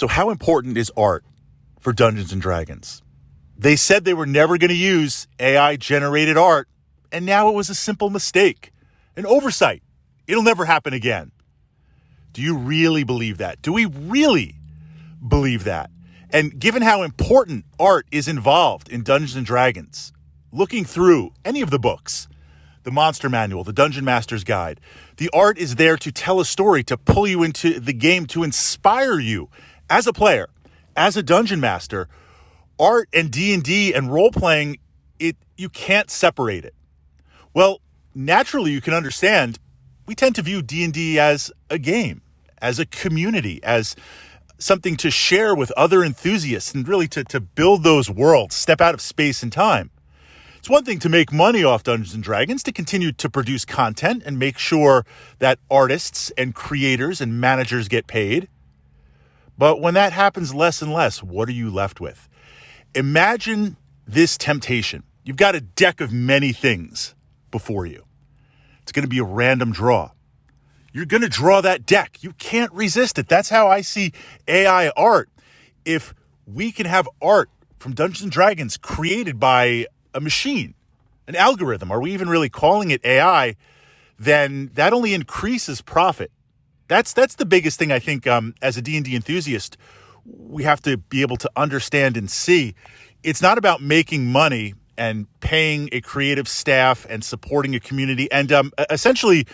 So how important is art for Dungeons & Dragons? They said they were never going to use AI-generated art, and now it was a simple mistake, an oversight. It'll never happen again. Do you really believe that? Do we really believe that? And given how important art is involved in Dungeons & Dragons, looking through any of the books, the Monster Manual, the Dungeon Master's Guide, the art is there to tell a story, to pull you into the game, to inspire you as a player, as a Dungeon Master. Art and D&D and role-playing, you can't separate it. Well, naturally, you can understand, we tend to view D&D as a game, as a community, as something to share with other enthusiasts and really to build those worlds, step out of space and time. It's one thing to make money off Dungeons & Dragons, to continue to produce content and make sure that artists and creators and managers get paid. But when that happens less and less, what are you left with? Imagine this temptation. You've got a deck of many things before you. It's going to be a random draw. You're going to draw that deck. You can't resist it. That's how I see AI art. If we can have art from Dungeons & Dragons created by a machine, an algorithm, are we even really calling it AI, then that only increases profit. That's the biggest thing I think as a D&D enthusiast, we have to be able to understand and see. It's not about making money and paying a creative staff and supporting a community and essentially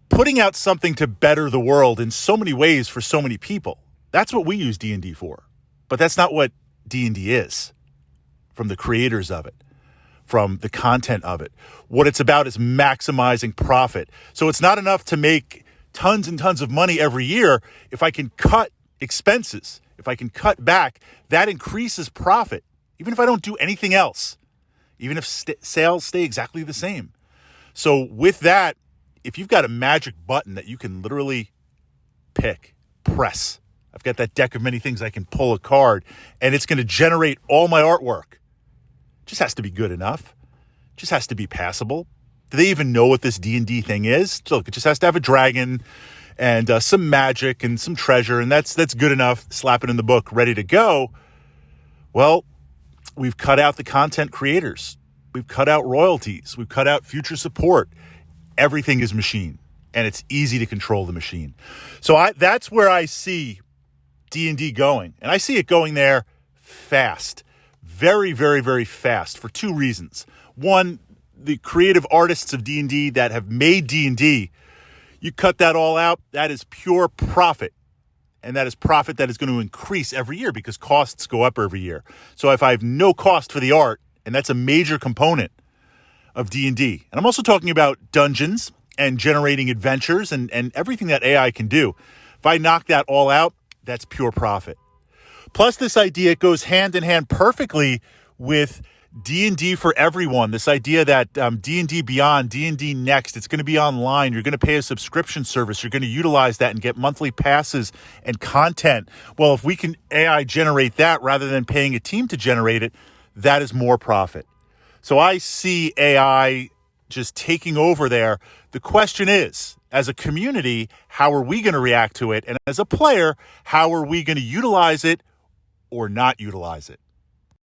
putting out something to better the world in so many ways for so many people. That's what we use D&D for. But that's not what D&D is, from the creators of it, from the content of it. What it's about is maximizing profit. So it's not enough to make tons and tons of money every year. If I can cut expenses, if I can cut back, that increases profit, even if I don't do anything else, even if sales stay exactly the same. So with that, if you've got a magic button that you can literally pick, press, I've got that deck of many things, I can pull a card, and it's going to generate all my artwork. It just has to be good enough. It just has to be passable. Do they even know what this D&D thing is? So look, it just has to have a dragon and some magic and some treasure, and that's good enough. Slap it in the book, ready to go. Well, we've cut out the content creators. We've cut out royalties. We've cut out future support. Everything is machine, and it's easy to control the machine. So that's where I see D&D going, and I see it going there fast. Very, very, very fast for two reasons. One, the creative artists of D&D that have made D&D, you cut that all out, that is pure profit. And that is profit that is going to increase every year because costs go up every year. So if I have no cost for the art, and that's a major component of D&D. And I'm also talking about dungeons and generating adventures and everything that AI can do. If I knock that all out, that's pure profit. Plus, this idea goes hand in hand perfectly with D&D for everyone. This idea that D&D Beyond, D&D Next, it's going to be online. You're going to pay a subscription service. You're going to utilize that and get monthly passes and content. Well, if we can AI generate that rather than paying a team to generate it, that is more profit. So I see AI just taking over there. The question is, as a community, how are we going to react to it? And as a player, how are we going to utilize it or not utilize it?